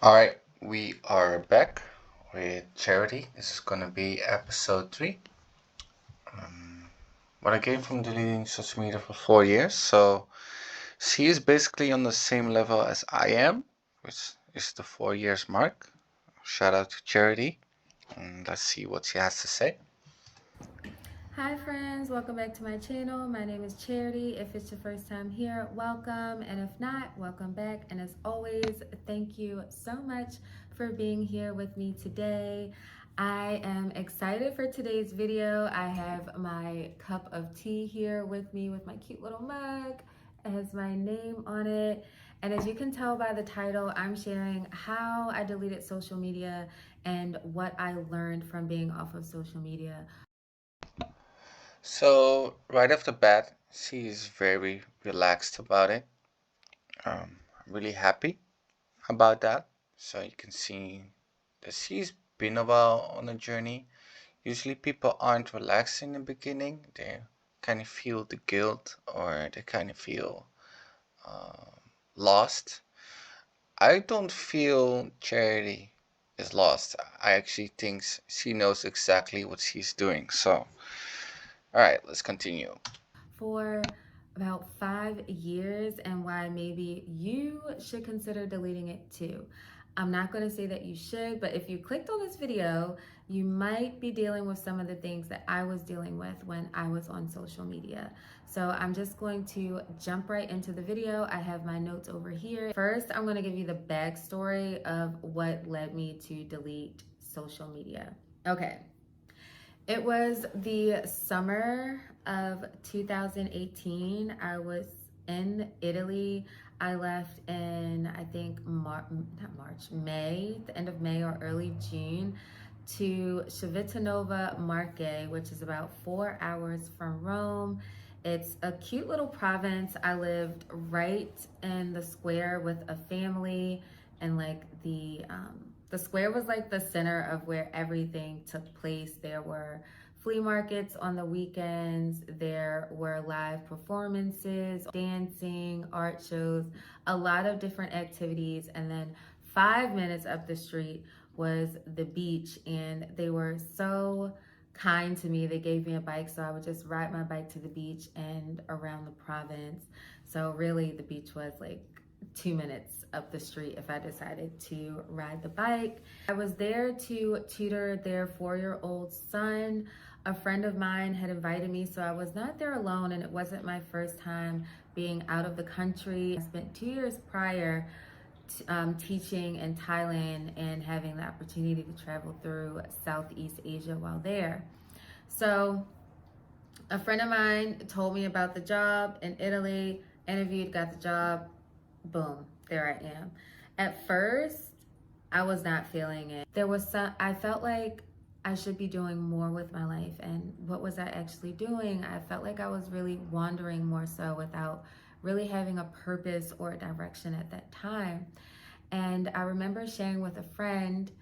All right, we are back with Charity. This is gonna be episode three. But I came from deleting social media for 4 years, so she is basically on the same level as I am, which is the 4 years mark. Shout out to Charity, and let's see what she has to say. Hi friends, welcome back to my channel. My name is Charity. If it's your first time here, welcome. And if not, welcome back. And as always, thank you so much for being here with me today. I am excited for today's video. I have my cup of tea here with me with my cute little mug. It has my name on it. And as you can tell by the title, I'm sharing how I deleted social media and what I learned from being off of social media. So, right off the bat, she is very relaxed about it. I'm really happy about that. So, you can see that she's been a while on a journey. Usually, people aren't relaxed in the beginning. They kind of feel the guilt or they kind of feel uh, lost. I don't feel Charity is lost. I actually think she knows exactly what she's doing. So, all right, let's continue. For about 5 years and why maybe you should consider deleting it too. I'm not going to say that you should, but if you clicked on this video, you might be dealing with some of the things that I was dealing with when I was on social media. So I'm just going to jump right into the video. I have my notes over here. First, I'm going to give you the backstory of what led me to delete social media. Okay, it was the summer of 2018. I was in Italy. I left in, I think, not March, May, the end of May or early June, to Civitanova Marche, which is about 4 hours from Rome. It's a cute little province. I lived right in the square with a family, and like the square was like the center of where everything took place. There were flea markets on the weekends, there were live performances, dancing, art shows, a lot of different activities. And then 5 minutes up the street was the beach, and they were so kind to me. They gave me a bike, so I would just ride my bike to the beach and around the province. So really the beach was like 2 minutes up the street if I decided to ride the bike. I was there to tutor their 4-year-old son. A friend of mine had invited me, so I was not there alone, and it wasn't my first time being out of the country. I spent 2 years prior teaching in Thailand and having the opportunity to travel through Southeast Asia while there. So a friend of mine told me about the job in Italy, interviewed, got the job, boom, there I am. At first, I was not feeling it. I felt like I should be doing more with my life. And what was I actually doing? I felt like I was really wandering more so without really having a purpose or a direction at that time. And I remember sharing with a friend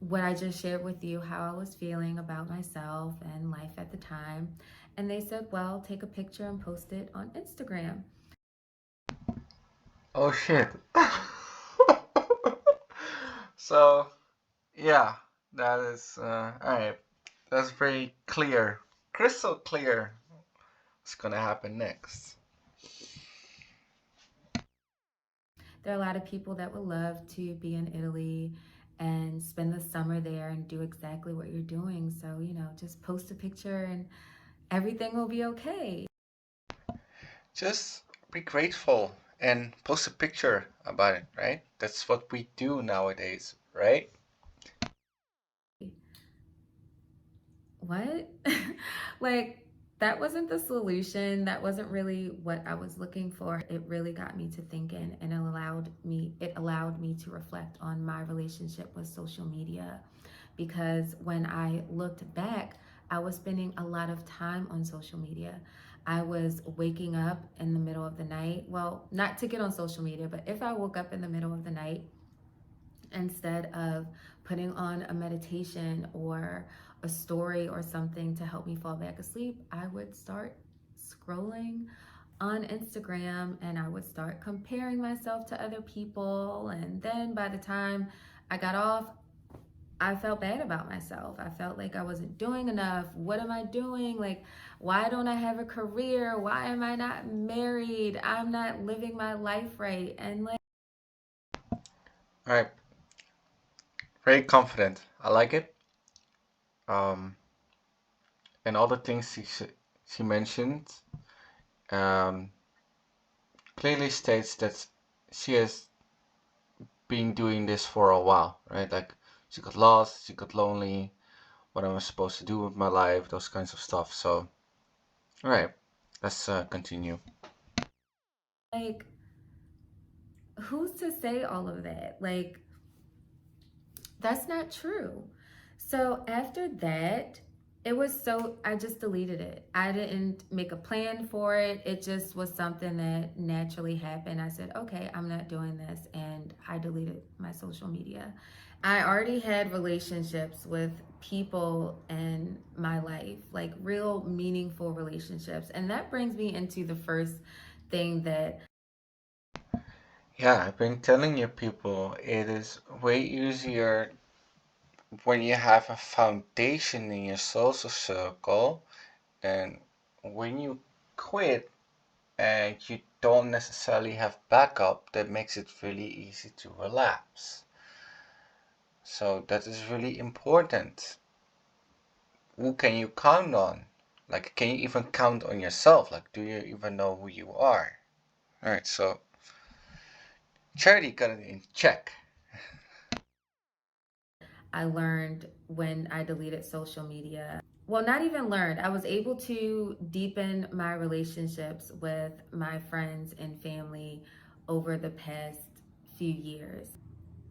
what I just shared with you, how I was feeling about myself and life at the time. And they said, well, take a picture and post it on Instagram. Oh shit. So, yeah, that is, alright. That's very clear, crystal clear what's gonna happen next. There are a lot of people that would love to be in Italy and spend the summer there and do exactly what you're doing. So, just post a picture and everything will be okay. Just be grateful and post a picture about it, right? That's what we do nowadays, right? What? Like, that wasn't the solution. That wasn't really what I was looking for. It really got me to thinking, and it allowed me to reflect on my relationship with social media, because when I looked back, I was spending a lot of time on social media. I was waking up in the middle of the night. Well, not to get on social media, but if I woke up in the middle of the night, instead of putting on a meditation or a story or something to help me fall back asleep, I would start scrolling on Instagram and I would start comparing myself to other people. And then by the time I got off, I felt bad about myself. I felt like I wasn't doing enough. What am I doing? Like, why don't I have a career? Why am I not married? I'm not living my life right. And like, All right, very confident. I like it. Um, and all the things she mentioned um, clearly states that she has been doing this for a while, right? Like she got lost, she got lonely. What am I supposed to do with my life? Those kinds of stuff. So, all right, let's continue. like, who's to say all of that? Like, that's not true. So after that, it was so, I just deleted it. I didn't make a plan for it. It just was something that naturally happened. I said, okay, I'm not doing this. And I deleted my social media. I already had relationships with people in my life, like real meaningful relationships. And that brings me into the first thing that Yeah, I've been telling you people it is way easier when you have a foundation in your social circle than when you quit and you don't necessarily have backup. That makes it really easy to relapse. So that is really important. Who can you count on? Like, can you even count on yourself? Like, do you even know who you are? All right, so charity got it in check. I learned when I deleted social media. Well, not even learned. I was able to deepen my relationships with my friends and family over the past few years.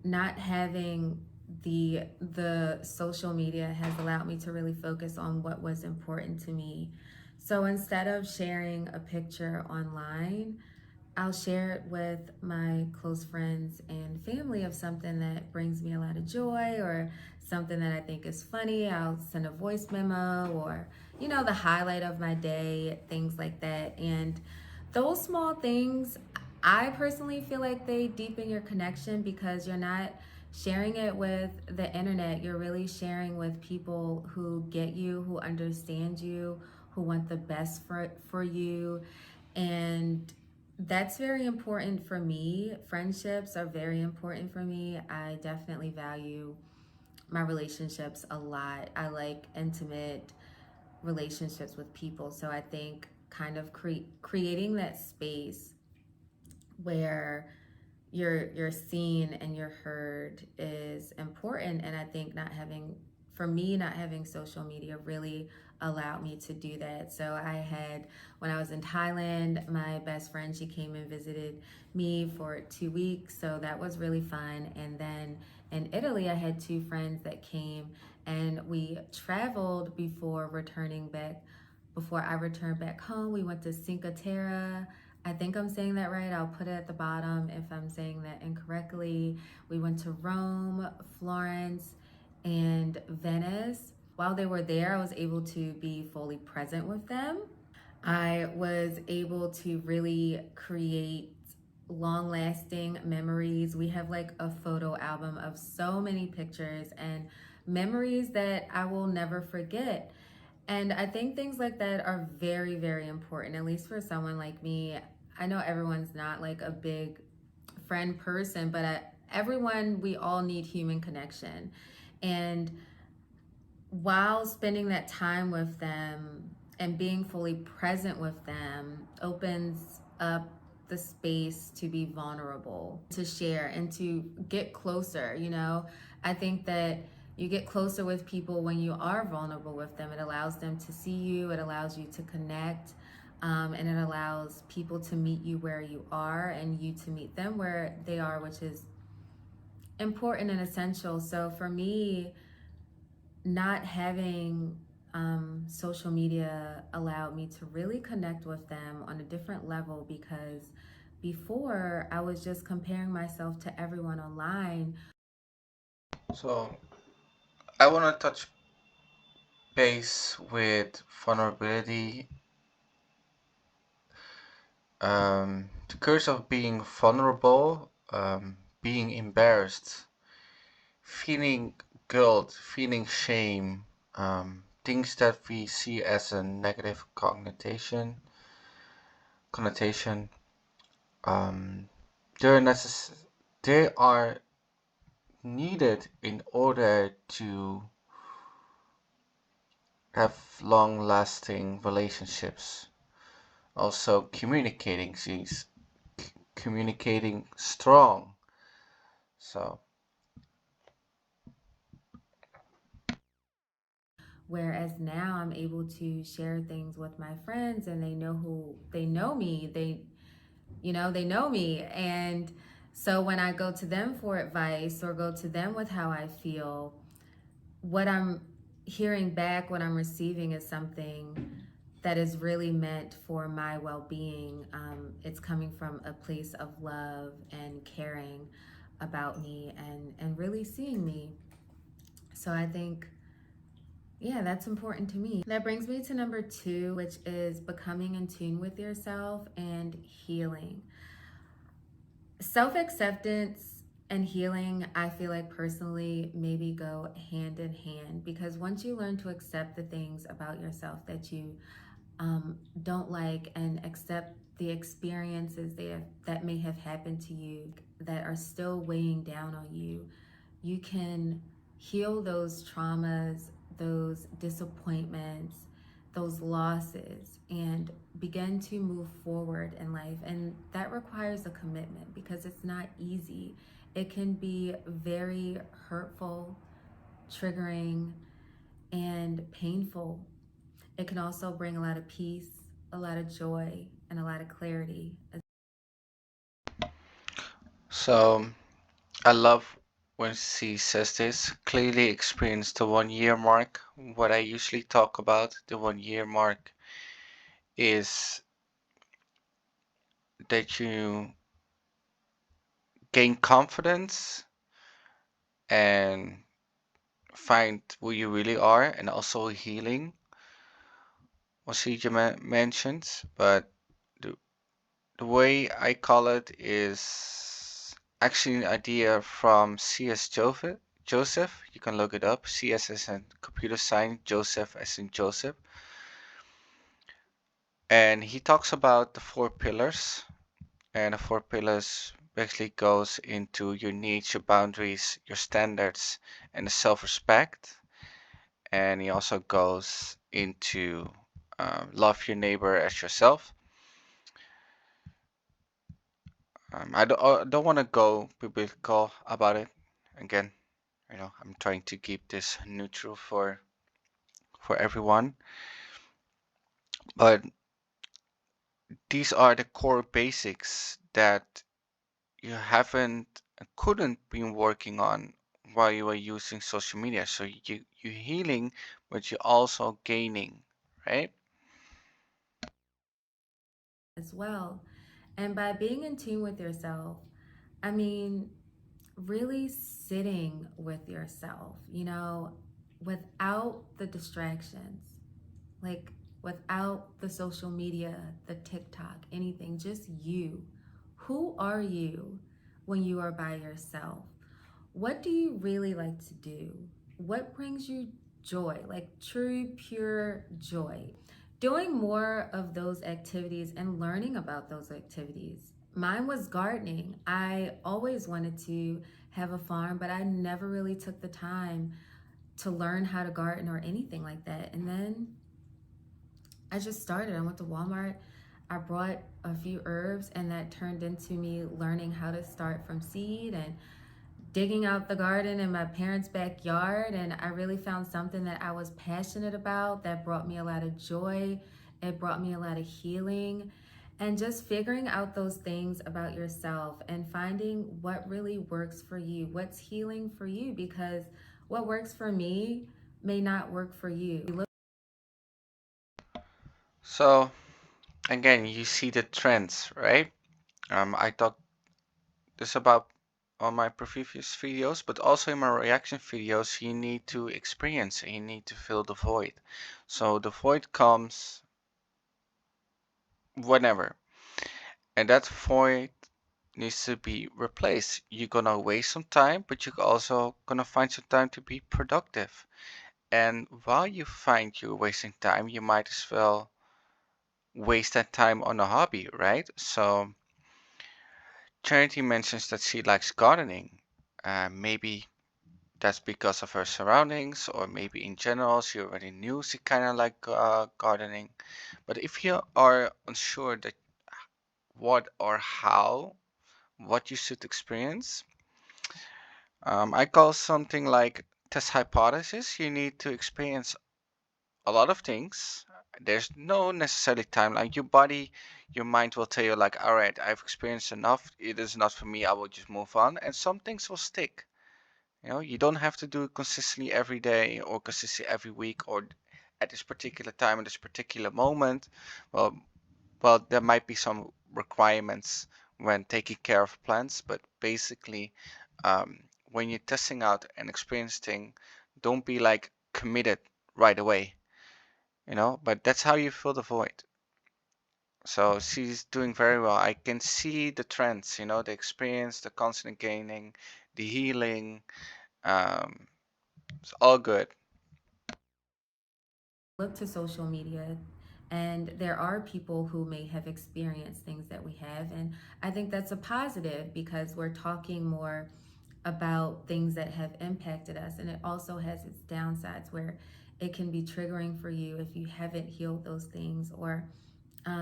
Not having the social media has allowed me to really focus on what was important to me. So instead of sharing a picture online, I'll share it with my close friends and family of something that brings me a lot of joy or something that I think is funny. I'll send a voice memo or, the highlight of my day, things like that. And those small things, I personally feel like they deepen your connection because you're not sharing it with the internet. You're really sharing with people who get you, who understand you, who want the best for you. And that's very important for me. Friendships are very important for me. I definitely value my relationships a lot. I like intimate relationships with people. So I think kind of creating that space where you're seen and you're heard is important. And I think not having social media really allowed me to do that. So I had, when I was in Thailand, my best friend, she came and visited me for 2 weeks, so that was really fun. And then in Italy, I had two friends that came and we traveled before I returned back home. We went to Cinque Terre. I think I'm saying that right. I'll put it at the bottom if I'm saying that incorrectly. We went to Rome, Florence, and Venice. While they were there, I was able to be fully present with them. I was able to really create long lasting memories. We have like a photo album of so many pictures and memories that I will never forget. And I think things like that are very, very important, at least for someone like me. I know everyone's not like a big friend person, but everyone, we all need human connection. And while spending that time with them and being fully present with them opens up the space to be vulnerable, to share, and to get closer. I think that you get closer with people when you are vulnerable with them. It allows them to see you, it allows you to connect, and it allows people to meet you where you are and you to meet them where they are, which is important and essential. So for me, not having social media allowed me to really connect with them on a different level because before I was just comparing myself to everyone online. So I want to touch base with vulnerability The curse of being vulnerable, being embarrassed, feeling guilt, feeling shame, things that we see as a negative connotation, um, they're they are needed in order to have long-lasting relationships. Also, communicating strong. So, Whereas now I'm able to share things with my friends and they know me. They know me. And so when I go to them for advice or go to them with how I feel, what I'm hearing back, what I'm receiving is something that is really meant for my well being. It's coming from a place of love and caring about me and really seeing me. So I think, yeah, that's important to me. That brings me to number two, which is becoming in tune with yourself and healing. Self acceptance and healing, I feel like personally, maybe go hand in hand because once you learn to accept the things about yourself that you don't like and accept the experiences that may have happened to you that are still weighing down on you, you can heal those traumas, those disappointments, those losses, and begin to move forward in life. And that requires a commitment because it's not easy. It can be very hurtful, triggering, and painful. It can also bring a lot of peace, a lot of joy, and a lot of clarity. so, I love when she says this. Clearly experience the 1 year mark. What I usually talk about, the 1 year mark, is that you gain confidence and find who you really are, and also healing, what CJ mentions. But the, the way I call it is actually an idea from C.S. Joseph. You can look it up. CS as in computer science, Joseph as in Joseph. And he talks about the four pillars. And the four pillars basically goes into your needs, your boundaries, your standards, and the self-respect. And he also goes into love your neighbor as yourself. I don't want to go biblical about it. Again, I'm trying to keep this neutral for everyone. But these are the core basics that you haven't couldn't been working on while you were using social media. So you're healing, but you're also gaining, right? As well. And by being in tune with yourself, I mean, really sitting with yourself, without the distractions, like without the social media, the TikTok, anything, just you. Who are you when you are by yourself? What do you really like to do? What brings you joy, like true, pure joy? Doing more of those activities and learning about those activities. Mine was gardening. I always wanted to have a farm, but I never really took the time to learn how to garden or anything like that. And then I just started. I went to Walmart. I brought a few herbs, and that turned into me learning how to start from seed and digging out the garden in my parents' backyard. And I really found something that I was passionate about that brought me a lot of joy. It brought me a lot of healing. And just figuring out those things about yourself and finding what really works for you, what's healing for you, because what works for me may not work for you. So again, you see the trends, right? I talked this about on my previous videos, but also in my reaction videos, you need to experience and you need to fill the void. So the void comes whenever. and that void needs to be replaced. You're gonna waste some time, but you're also gonna find some time to be productive. And while you find you're wasting time, you might as well waste that time on a hobby, right? So Charity mentions that she likes gardening. Maybe that's because of her surroundings, or maybe in general she already knew she kind of like gardening. But if you are unsure that what or how, what you should experience, I call something like test hypothesis. You need to experience a lot of things. There's no necessarily timeline. Your body, your mind will tell you like, all right, I've experienced enough. It is not for me. I will just move on. And some things will stick. You know, you don't have to do it consistently every day or consistently every week or at this particular time at this particular moment. Well, well, there might be some requirements when taking care of plants, but basically, when you're testing out an experiencing, don't be like committed right away, you know. But that's how you fill the void. So she's doing very well. I can see the trends, you know, the experience, the constant gaining, the healing. Um, it's all good. Look to social media, and there are people who may have experienced things that we have, and I think that's a positive because we're talking more about things that have impacted us, and it also has its downsides where it can be triggering for you if you haven't healed those things, or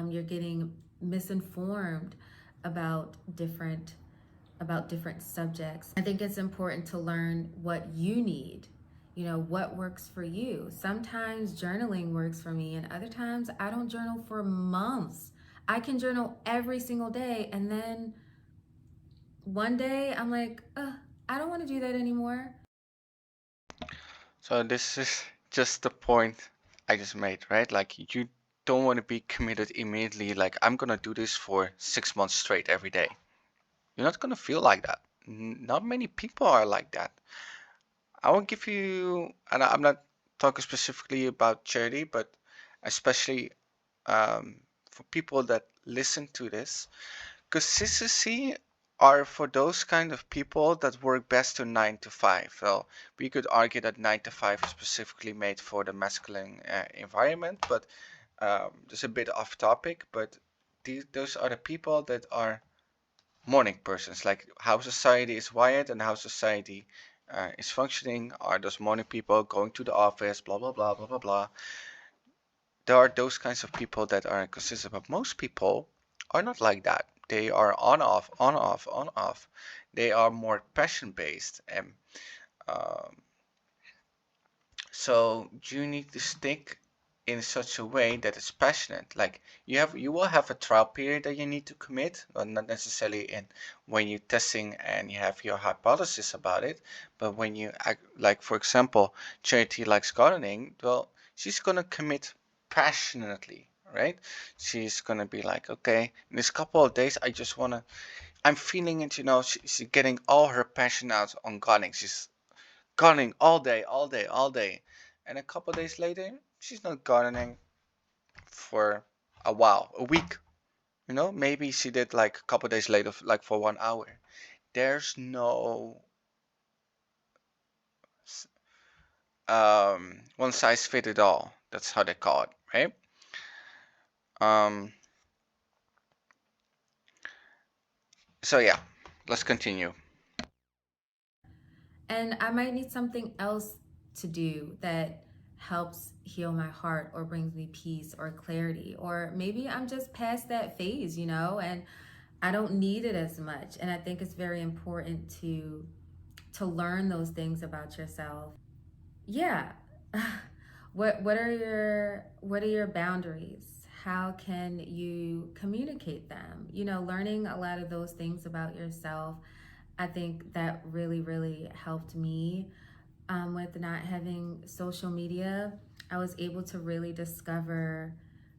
you're getting misinformed about different subjects. I think it's important to learn what you need, you know, what works for you. Sometimes journaling works for me, and other times I don't journal for months. I can journal every single day, and then one day I'm like, I don't want to do that anymore. So this is just the point I just made, right? Like you don't want to be committed immediately, like I'm gonna do this for 6 months straight every day. You're not gonna feel like that. Not many people are like that. I will give you, and I'm not talking specifically about charity, but especially for people that listen to this, consistency are for those kind of people that work best to 9 to 5. Well, we could argue that 9 to 5 is specifically made for the masculine environment, but there's a bit off topic. But those are the people that are morning persons, like how society is wired and how society is functioning. Are those morning people going to the office? Blah blah blah blah blah blah. There are those kinds of people that are consistent, but most people are not like that. They are on off, on off, on off. They are more passion based, and um, so you need to stick in such a way that it's passionate. Like you will have a trial period that you need to commit, but not necessarily in when you're testing and you have your hypothesis about it, but when you act, like for example, Charity likes gardening. Well, she's gonna commit passionately, right? She's gonna be like, okay, in this couple of days, I just wanna. I'm feeling it, you know. She's getting all her passion out on gardening. She's gardening all day, all day, all day. And a couple days later, she's not gardening for a while, a week. You know, maybe she did like a couple days later, like for 1 hour. There's no one size fit it all. That's how they call it, right? Um, so yeah, let's continue. And I might need something else to do that helps heal my heart or brings me peace or clarity. Or maybe I'm just past that phase, you know, and I don't need it as much. And I think it's very important to learn those things about yourself. Yeah. What are your boundaries? How can you communicate them? You know, learning a lot of those things about yourself, I think that really helped me with not having social media. I was able to really discover,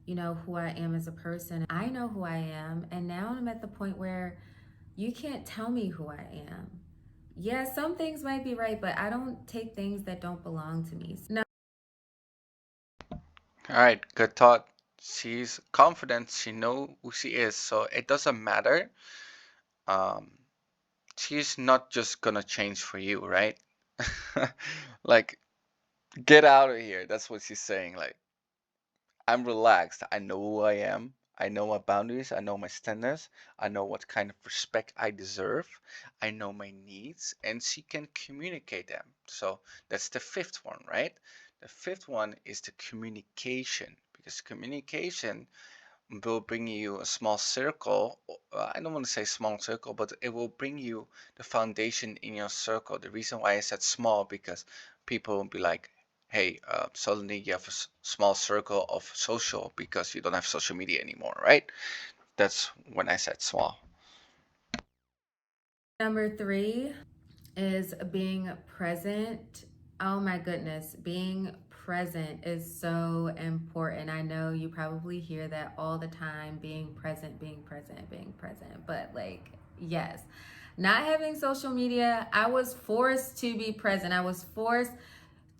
you know, who I am as a person. I know who I am, and now I'm at the point where you can't tell me who I am. Yeah, some things might be right, but I don't take things that don't belong to me. No. All right, good thought. She's confident. She know who she is. So it doesn't matter. Um, she's not just gonna change for you, right? Like, get out of here. That's what she's saying. Like, I'm relaxed. I know who I am. I know my boundaries. I know my standards. I know what kind of respect I deserve. I know my needs, and she can communicate them. So that's the fifth one, right? The fifth one is the communication, because communication will bring you a small circle. I don't want to say small circle, but it will bring you the foundation in your circle. The reason why I said small, because people will be like, hey, suddenly you have a small circle of social because you don't have social media anymore, right? That's when I said small. Number three is being present. Oh my goodness, being present is so important. I know you probably hear that all the time, being present, being present, being present. But like, yes, not having social media, I was forced to be present. I was forced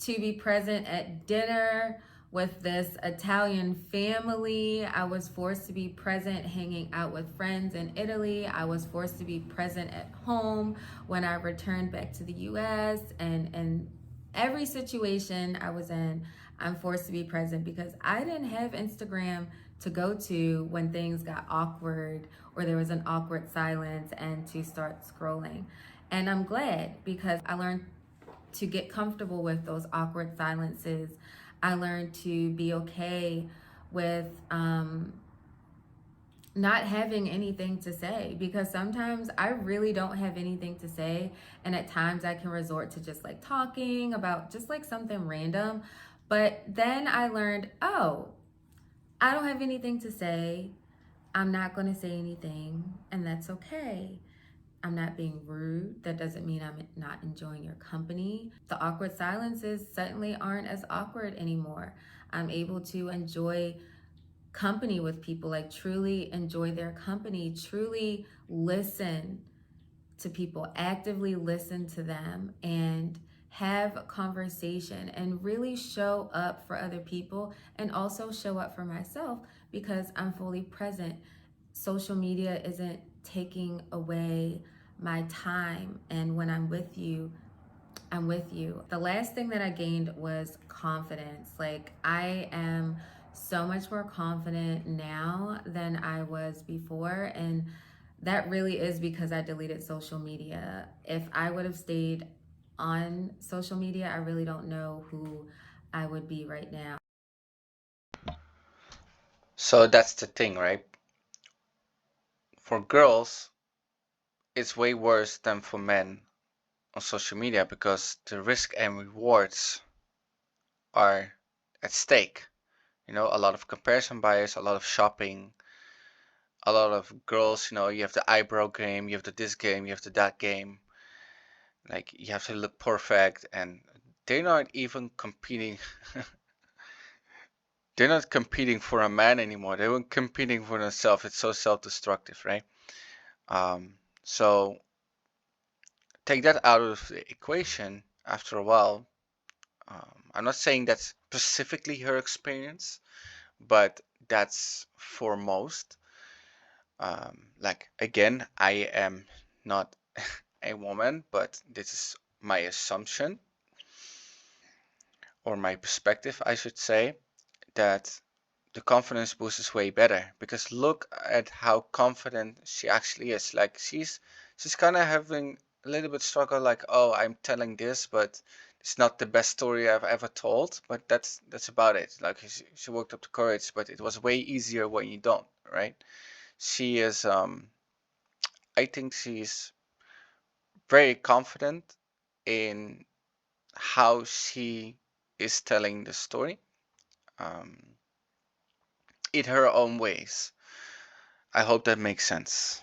to be present at dinner with this Italian family. I was forced to be present hanging out with friends in Italy. I was forced to be present at home when I returned back to the US, and every situation I was in, I'm forced to be present because I didn't have Instagram to go to when things got awkward or there was an awkward silence and to start scrolling. And I'm glad because I learned to get comfortable with those awkward silences. I learned to be okay with not having anything to say because sometimes I really don't have anything to say. And at times I can resort to just like talking about just like something random. But then I learned, oh, I don't have anything to say. I'm not going to say anything, and that's okay. I'm not being rude. That doesn't mean I'm not enjoying your company. The awkward silences certainly aren't as awkward anymore. I'm able to enjoy company with people, like truly enjoy their company, truly listen to people, actively listen to them, and have conversation and really show up for other people and also show up for myself because I'm fully present. Social media isn't taking away my time, and when I'm with you, I'm with you. The last thing that I gained was confidence. Like, I am so much more confident now than I was before. And that really is because I deleted social media. If I would have stayed on social media, I really don't know who I would be right now. So that's the thing, right? For girls, it's way worse than for men on social media because the risk and rewards are at stake. You know, a lot of comparison bias, a lot of shopping, a lot of girls, you know, you have the eyebrow game, you have the this game, you have the that game. Like, you have to look perfect, and they're not even competing. They're not competing for a man anymore. They were competing for themselves. It's so self-destructive, right? So take that out of the equation after a while. I'm not saying that's specifically her experience, but that's for most. Like, again, I am not a woman, but this is my assumption or my perspective, I should say, that the confidence boost is way better because look at how confident she actually is. Like, she's kind of having a little bit struggle, like, oh, I'm telling this, but it's not the best story I've ever told, but that's about it. Like, she worked up the courage, but it was way easier when you don't, right? She is I think she's very confident in how she is telling the story, um, in her own ways. I hope that makes sense.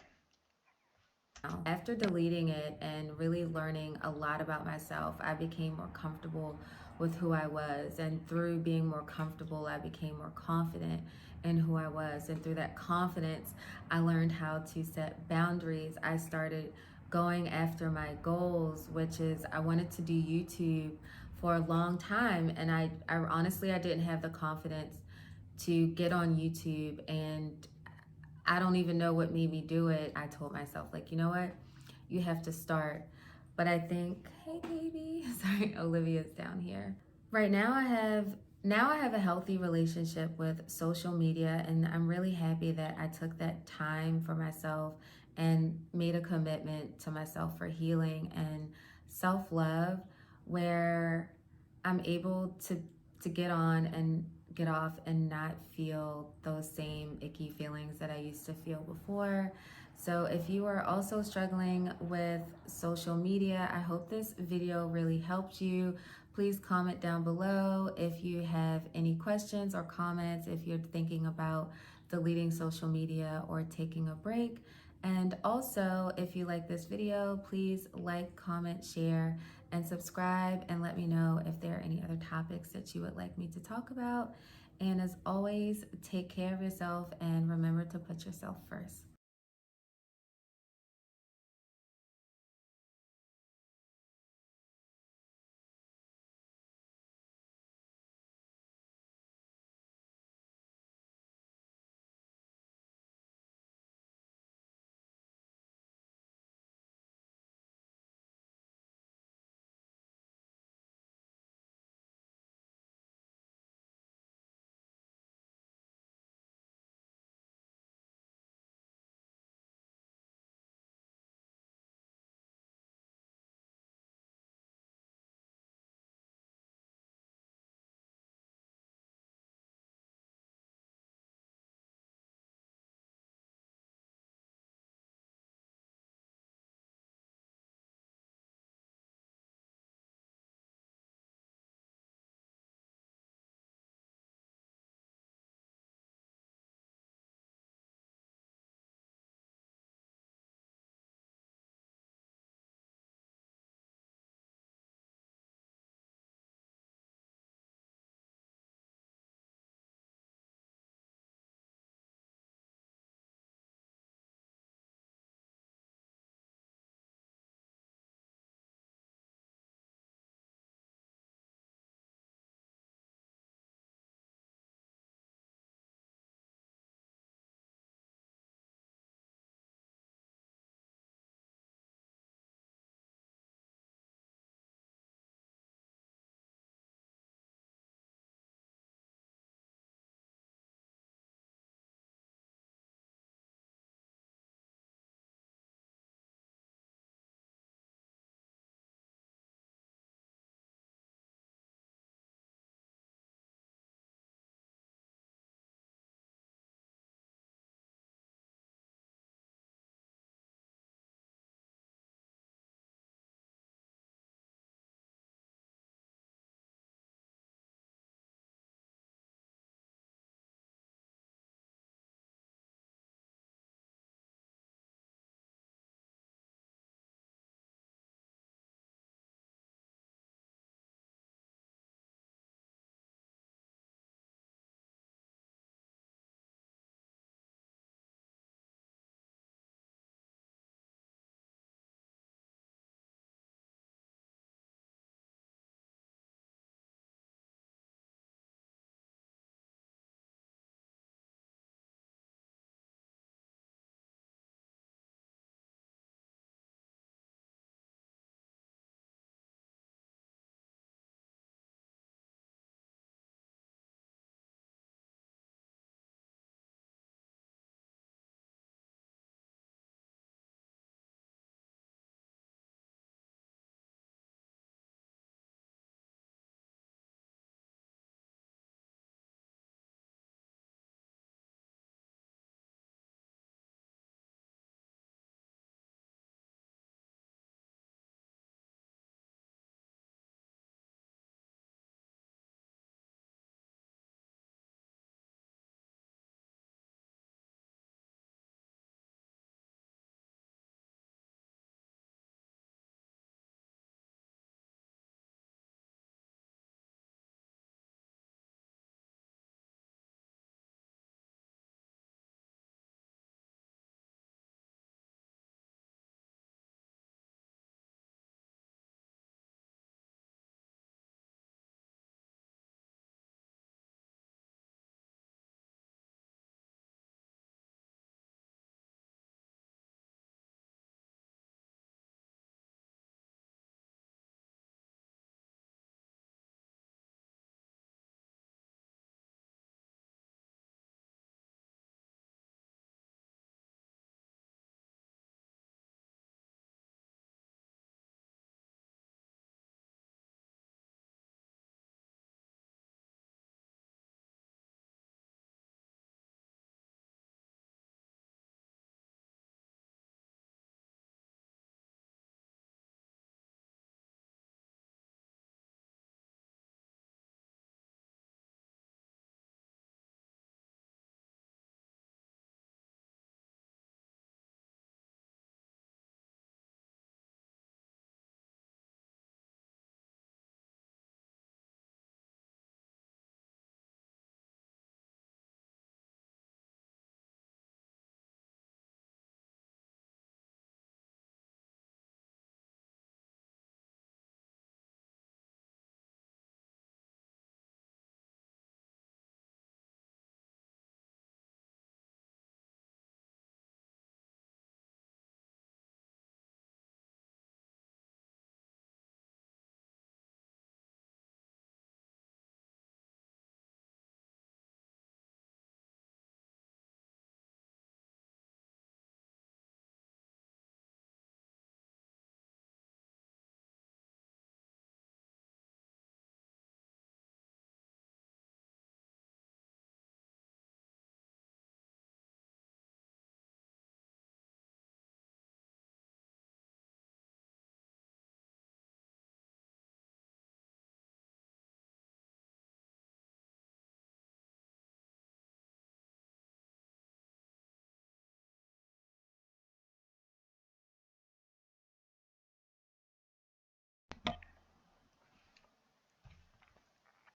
After deleting it and really learning a lot about myself, I became more comfortable with who I was. And through being more comfortable, I became more confident in who I was. And through that confidence, I learned how to set boundaries. I started going after my goals, which is I wanted to do YouTube for a long time. And I honestly, I didn't have the confidence to get on YouTube, and I don't even know what made me do it. I told myself, like, you know what? You have to start. But I think, hey baby, sorry, Olivia's down here. Right now I have a healthy relationship with social media, and I'm really happy that I took that time for myself and made a commitment to myself for healing and self-love, where I'm able to get on and get off and not feel those same icky feelings that I used to feel before. So if you are also struggling with social media, I hope this video really helped you. Please comment down below if you have any questions or comments, if you're thinking about deleting social media or taking a break. And also, if you like this video, please like, comment, share, and subscribe, and let me know if there are any other topics that you would like me to talk about. And as always, take care of yourself and remember to put yourself first.